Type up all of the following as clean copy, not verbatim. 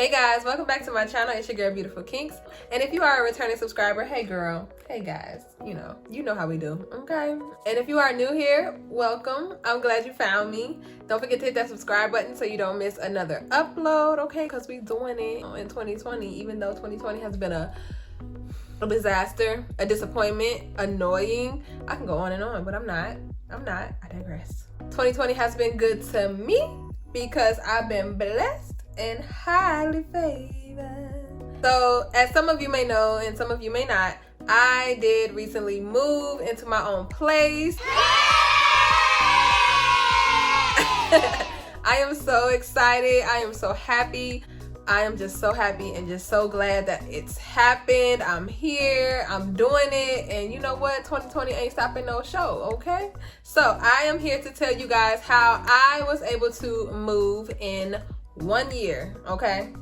Hey guys, welcome back to my channel. It's your girl Beautiful Kinks. And if you are a returning subscriber, hey girl, hey guys, you know how we do, okay? And if you are new here, welcome. I'm glad you found me. Don't forget to hit that subscribe button so you don't miss another upload, okay? Because we doing it in 2020, even though 2020 has been a disaster, a disappointment, annoying. I can go on and on, but I'm not. I digress. 2020 has been good to me because I've been blessed and highly favored. So as some of you may know and some of you may not, I did recently move into my own place. I am so excited. I am so happy. I am just so happy and just so glad that it's happened. I'm here, I'm doing it, and you know what? 2020 ain't stopping no show, okay? So I am here to tell you guys how I was able to move in 1 year, okay?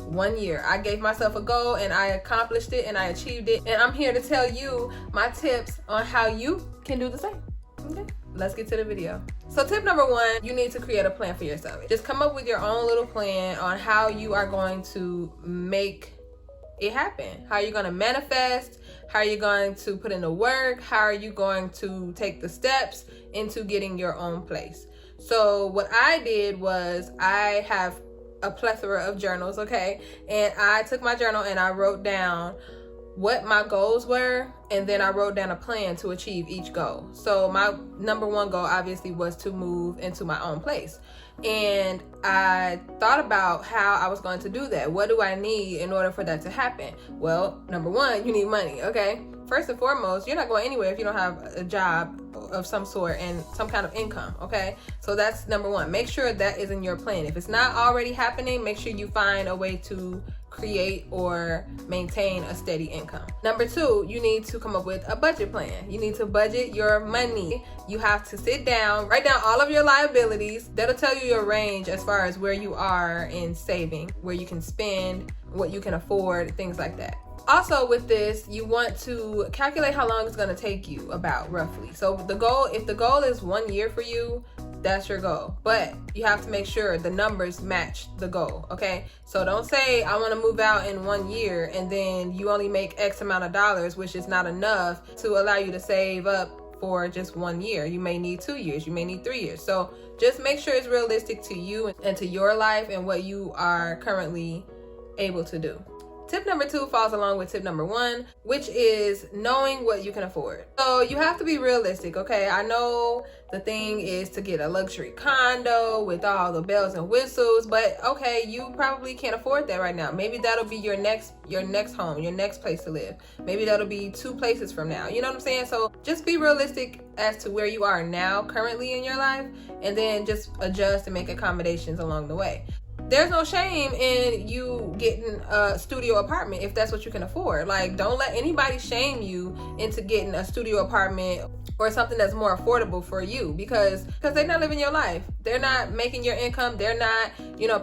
1 year. I gave myself a goal and I accomplished it and I achieved it. And I'm here to tell you my tips on how you can do the same, okay? Let's get to the video. So tip number one, you need to create a plan for yourself. Just come up with your own little plan on how you are going to make it happen. How you're going to manifest, how you're going to put in the work, how are you going to take the steps into getting your own place. So what I did was I have a plethora of journals, okay? And I took my journal and I wrote down what my goals were, and then I wrote down a plan to achieve each goal. So my number one goal obviously was to move into my own place. And I thought about how I was going to do that. What do I need in order for that to happen? Well, number one, you need money, okay? First and foremost, you're not going anywhere if you don't have a job of some sort and some kind of income, okay? So that's number one. Make sure that is in your plan. If it's not already happening, make sure you find a way to create or maintain a steady income. Number two, you need to come up with a budget plan. You need to budget your money. You have to sit down, write down all of your liabilities. That'll tell you your range as far as where you are in saving, where you can spend, what you can afford, things like that. Also with this, you want to calculate how long it's going to take you, about roughly. So the goal, if the goal is 1 year for you, that's your goal. But you have to make sure the numbers match the goal, okay? So don't say I want to move out in 1 year and then you only make X amount of dollars, which is not enough to allow you to save up for just 1 year. You may need 2 years, you may need 3 years. So just make sure it's realistic to you and to your life and what you are currently able to do. Tip number two falls along with tip number one, which is knowing what you can afford. So you have to be realistic, okay? I know the thing is to get a luxury condo with all the bells and whistles, but okay, you probably can't afford that right now. Maybe that'll be your next home, your next place to live. Maybe that'll be 2 places from now. You know what I'm saying? So just be realistic as to where you are now currently in your life, and then just adjust and make accommodations along the way. There's no shame in you getting a studio apartment if that's what you can afford. Like, don't let anybody shame you into getting a studio apartment or something that's more affordable for you, because they're not living your life. They're not making your income. They're not,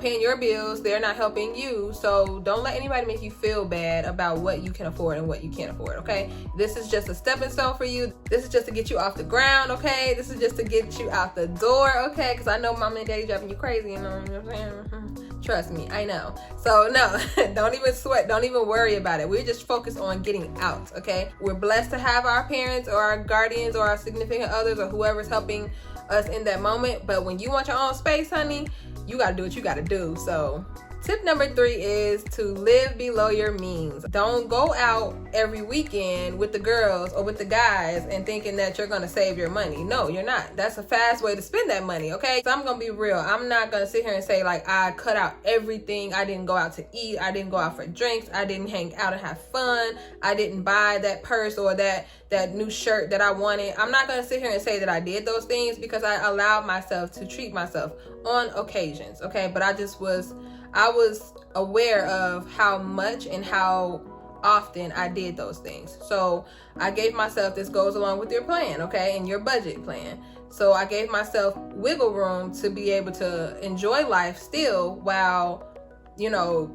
paying your bills. They're not helping you. So don't let anybody make you feel bad about what you can afford and what you can't afford, okay? This is just a stepping stone for you. This is just to get you off the ground, okay? This is just to get you out the door, okay? Because I know mama and daddy driving you crazy, you know what I'm saying? Trust me, I know. So no, don't even sweat. Don't even worry about it. We're just focused on getting out, okay? We're blessed to have our parents or our guardians or our significant others or whoever's helping us in that moment. But when you want your own space, honey, you got to do what you got to do. So tip number three is to live below your means. Don't go out every weekend with the girls or with the guys and thinking that you're gonna save your money. No, you're not. That's a fast way to spend that money, okay? So I'm gonna be real. I'm not gonna sit here and say like I cut out everything. I didn't go out to eat. I didn't go out for drinks. I didn't hang out and have fun. I didn't buy that purse or that new shirt that I wanted. I'm not gonna sit here and say that I did those things, because I allowed myself to treat myself on occasions, okay? But I was aware of how much and how often I did those things. So I gave myself, this goes along with your plan, okay, and your budget plan. So I gave myself wiggle room to be able to enjoy life still while,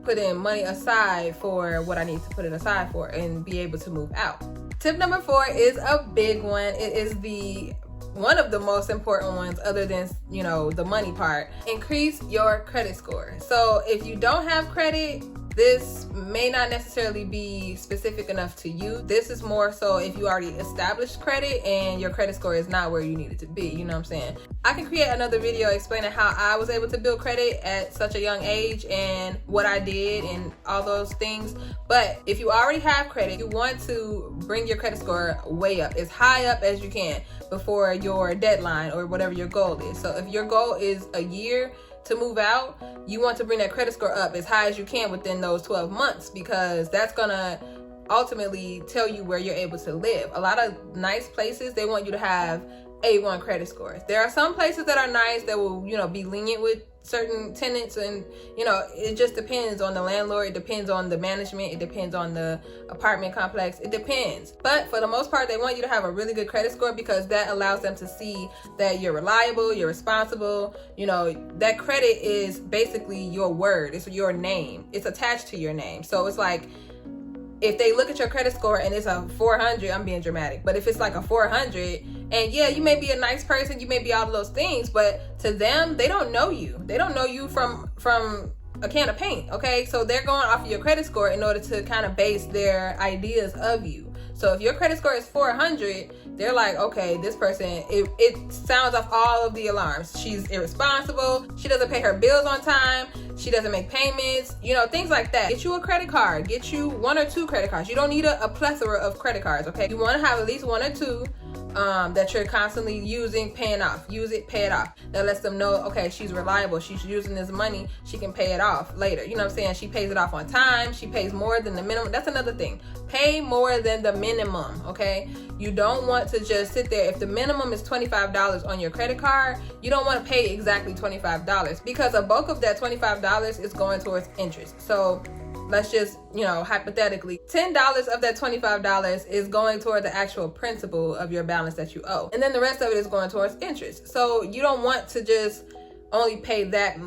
putting money aside for what I need to put it aside for and be able to move out. Tip number four is a big one. It is the one of the most important ones, other than, you know, the money part. Increase your credit score. So if you don't have credit, this may not necessarily be specific enough to you. This is more so if you already established credit and your credit score is not where you need it to be, you know what I'm saying? I can create another video explaining how I was able to build credit at such a young age and what I did and all those things. But if you already have credit, you want to bring your credit score way up, as high up as you can before your deadline or whatever your goal is. So if your goal is a year to move out, you want to bring that credit score up as high as you can within those 12 months, because that's gonna ultimately tell you where you're able to live. A lot of nice places, they want you to have A1 credit scores. There are some places that are nice that will, you know, be lenient with certain tenants, and, you know, it just depends on the landlord, it depends on the management, it depends on the apartment complex, it depends. But for the most part, they want you to have a really good credit score, because that allows them to see that you're reliable, you're responsible. You know, that credit is basically your word, it's your name, it's attached to your name. So it's like, if they look at your credit score and it's a 400, I'm being dramatic, but if it's like a 400, and yeah, you may be a nice person, you may be all of those things, but to them, they don't know you. They don't know you from a can of paint, okay? So they're going off of your credit score in order to kind of base their ideas of you. So if your credit score is 400, they're like, okay, this person, it sounds off all of the alarms. She's irresponsible, she doesn't pay her bills on time, she doesn't make payments, you know, things like that. Get you a credit card, get you 1 or 2 credit cards. You don't need a plethora of credit cards, okay? You want to have at least 1 or 2 that you're constantly using, paying off. Use it, pay it off. That lets them know, okay, she's reliable, she's using this money, she can pay it off later. You know what I'm saying? She pays it off on time, she pays more than the minimum. That's another thing. Pay more than the minimum, okay? You don't want to just sit there. If the minimum is $25 on your credit card, you don't want to pay exactly $25, because a bulk of that $25 is going towards interest. So let's just, you know, hypothetically, $10 of that $25 is going toward the actual principal of your balance that you owe. And then the rest of it is going towards interest. So you don't want to just only pay that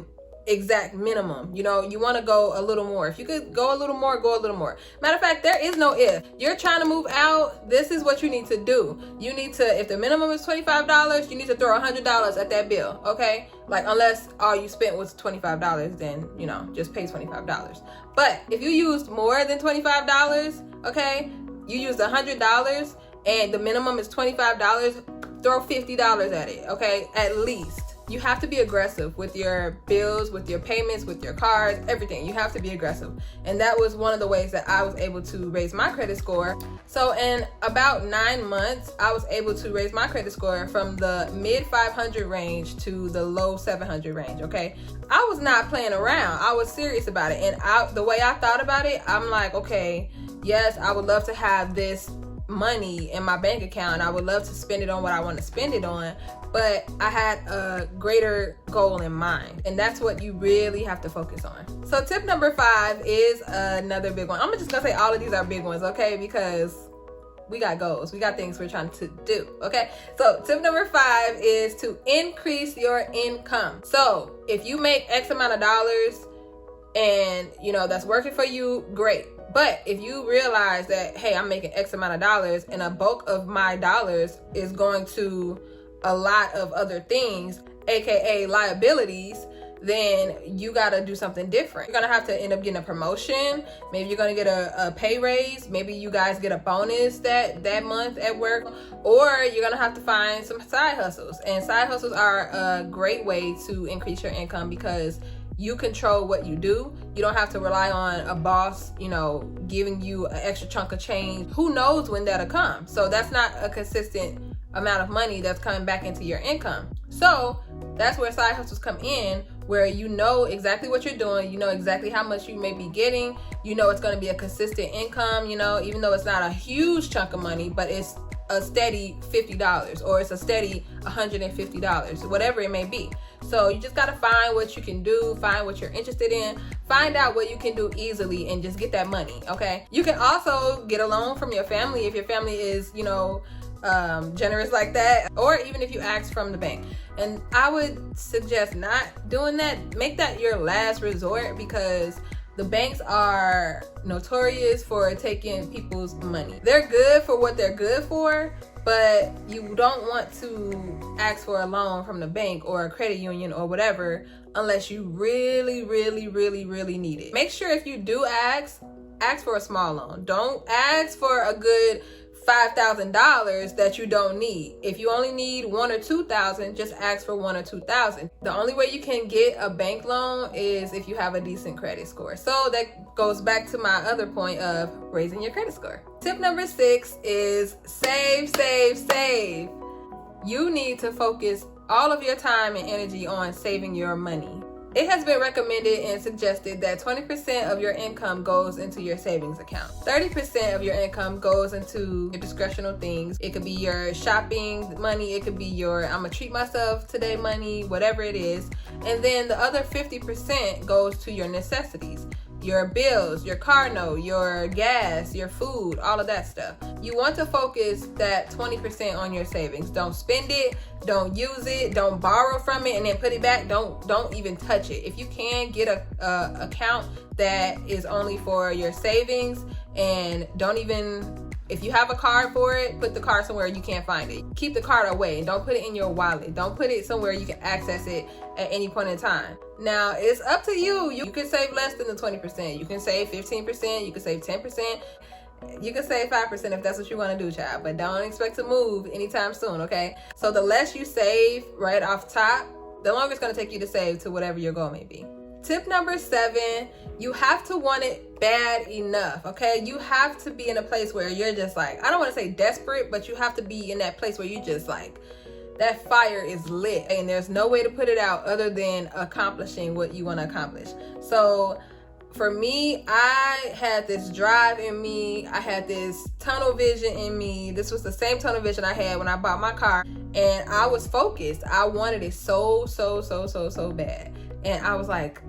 exact minimum. You know, you want to go a little more. If you could go a little more, go a little more. Matter of fact, there is no if. You're trying to move out, this is what you need to do. You need to, if the minimum is $25, you need to throw $100 at that bill, okay? Like, unless all you spent was $25, then, you know, just pay $25. But if you used more than $25, okay, you used $100 and the minimum is $25, throw $50 at it, okay, at least. You have to be aggressive with your bills, with your payments, with your cards, everything. You have to be aggressive. And that was one of the ways that I was able to raise my credit score. So in about 9 months, I was able to raise my credit score from the mid 500 range to the low 700 range, okay? I was not playing around. I was serious about it. And the way I thought about it, I'm like, okay, yes, I would love to have this money in my bank account. I would love to spend it on what I want to spend it on, but I had a greater goal in mind, and that's what you really have to focus on. So tip number 5 is another big one. I'm just gonna say all of these are big ones, okay? Because we got goals, we got things we're trying to do, okay? So tip number 5 is to increase your income. So if you make X amount of dollars and, you know, that's working for you, great. But if you realize that, hey, I'm making X amount of dollars and a bulk of my dollars is going to a lot of other things, aka liabilities, then you gotta do something different. You're gonna have to end up getting a promotion. Maybe you're gonna get a pay raise. Maybe you guys get a bonus that month at work, or you're gonna have to find some side hustles. And side hustles are a great way to increase your income, because you control what you do. You don't have to rely on a boss, you know, giving you an extra chunk of change. Who knows when that'll come? So that's not a consistent amount of money that's coming back into your income. So that's where side hustles come in, where you know exactly what you're doing, you know exactly how much you may be getting, you know it's going to be a consistent income, you know, even though it's not a huge chunk of money, but it's a steady $50 or it's a steady $150, whatever it may be. So you just got to find what you can do, find what you're interested in, find out what you can do easily, and just get that money, okay? You can also get a loan from your family if your family is, you know, generous like that, or even if you ask from the bank. And I would suggest not doing that. Make that your last resort, because the banks are notorious for taking people's money. They're good for what they're good for, but you don't want to ask for a loan from the bank or a credit union or whatever unless you really need it. Make sure if you do ask for a small loan. Don't ask for a good $5,000 that you don't need. If you only need $1,000 or $2,000, just ask for $1,000 or $2,000. The only way you can get a bank loan is if you have a decent credit score. So that goes back to my other point of raising your credit score. Tip number 6 is save. You need to focus all of your time and energy on saving your money. It has been recommended and suggested that 20% of your income goes into your savings account. 30% of your income goes into your discretional things. It could be your shopping money. It could be your I'm gonna treat myself today money, whatever it is. And then the other 50% goes to your necessities. Your bills, your car note, your gas, your food, all of that stuff. You want to focus that 20% on your savings. Don't spend it, don't use it, don't borrow from it and then put it back. Don't even touch it. If you can get a account that is only for your savings, and don't even, if you have a card for it, put the card somewhere you can't find it. Keep the card away and don't put it in your wallet. Don't put it somewhere you can access it at any point in time. Now, it's up to you. You can save less than the 20%. You can save 15%. You can save 10%. You can save 5% if that's what you want to do, child. But don't expect to move anytime soon, okay? So the less you save right off top, the longer it's going to take you to save to whatever your goal may be. Tip number 7, you have to want it bad enough, okay? You have to be in a place where you're just like, I don't want to say desperate, but you have to be in that place where you just like, that fire is lit and there's no way to put it out other than accomplishing what you want to accomplish. So for me, I had this drive in me. I had this tunnel vision in me. This was the same tunnel vision I had when I bought my car, and I was focused. I wanted it so bad. And I was like,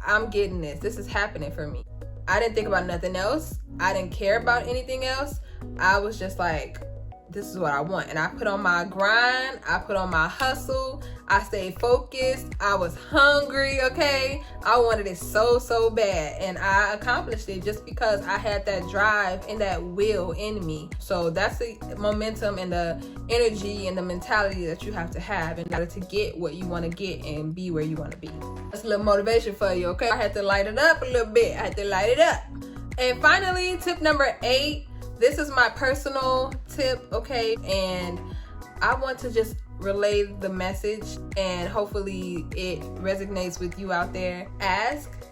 I'm getting this. This is happening for me. I didn't think about nothing else. I didn't care about anything else. I was just like, this is what I want. And I put on my grind. I put on my hustle. I stayed focused. I was hungry, okay? I wanted it so bad. And I accomplished it just because I had that drive and that will in me. So that's the momentum and the energy and the mentality that you have to have in order to get what you want to get and be where you want to be. That's a little motivation for you, okay? I had to light it up a little bit. I had to light it up. And finally, tip number 8. This is my personal tip, okay? And I want to just relay the message and hopefully it resonates with you out there. Ask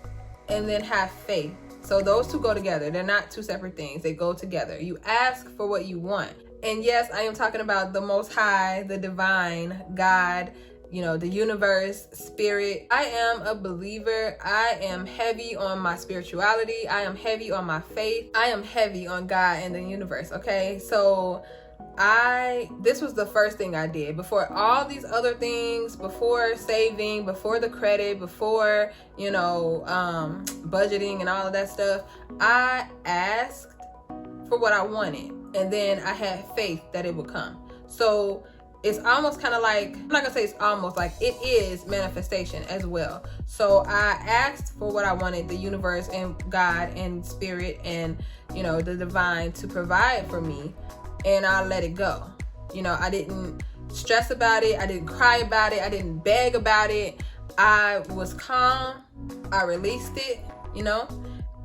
and then have faith. So those two go together. They're not two separate things. They go together. You ask for what you want. And yes, I am talking about the Most High, the divine, God, you know, the universe, spirit. I am a believer. I am heavy on my spirituality. I am heavy on my faith. I am heavy on God and the universe, okay? So this was the first thing I did. Before all these other things, before saving, before the credit, before, you know, budgeting and all of that stuff, I asked for what I wanted. And then I had faith that it would come. So it's almost kind of like, I'm not gonna say it's almost, like it is manifestation as well. So I asked for what I wanted, the universe and God and spirit and, you know, the divine to provide for me, and I let it go. You know, I didn't stress about it. I didn't cry about it. I didn't beg about it. I was calm. I released it, you know,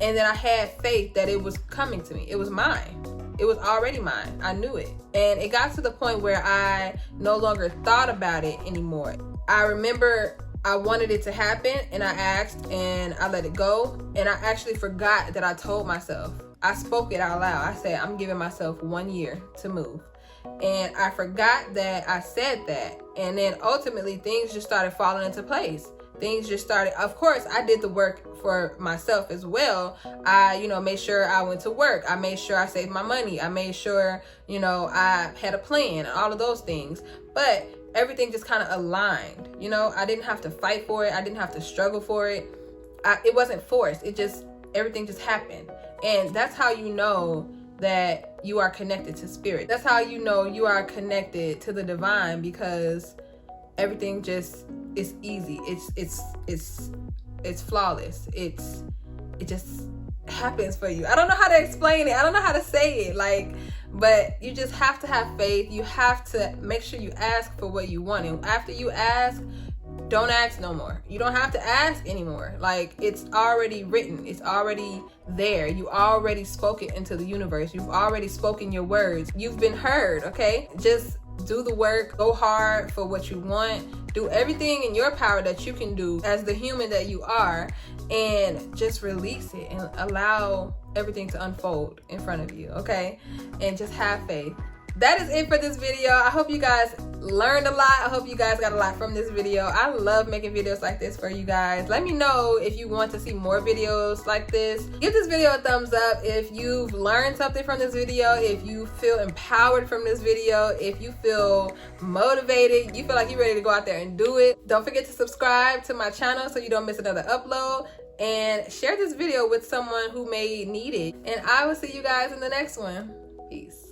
and then I had faith that it was coming to me. It was mine. It was already mine. I knew it. And it got to the point where I no longer thought about it anymore. I remember I wanted it to happen and I asked and I let it go. And I actually forgot that I told myself. I spoke it out loud. I said, I'm giving myself 1 year to move. And I forgot that I said that. And then ultimately things just started falling into place. Things just started. Of course, I did the work for myself as well. I, you know, made sure I went to work. I made sure I saved my money. I made sure, you know, I had a plan, all of those things. But everything just kind of aligned. You know, I didn't have to fight for it. I didn't have to struggle for it. It wasn't forced. Everything just happened. And that's how you know that you are connected to spirit. That's how you know you are connected to the divine, because everything just is easy. It's flawless. It just happens for you. I don't know how to explain it. I don't know how to say it. Like, but you just have to have faith. You have to make sure you ask for what you want. And after you ask, don't ask no more. You don't have to ask anymore. Like, it's already written. It's already there. You already spoke it into the universe. You've already spoken your words. You've been heard, okay? Just do the work. Go hard for what you want. Do everything in your power that you can do as the human that you are, and just release it and allow everything to unfold in front of you, okay? And just have faith. That is it for this video. I hope you guys learned a lot. I hope you guys got a lot from this video. I love making videos like this for you guys. Let me know if you want to see more videos like this. Give this video a thumbs up if you've learned something from this video, if you feel empowered from this video, if you feel motivated, you feel like you're ready to go out there and do it. Don't forget to subscribe to my channel so you don't miss another upload, and share this video with someone who may need it. And I will see you guys in the next one. Peace.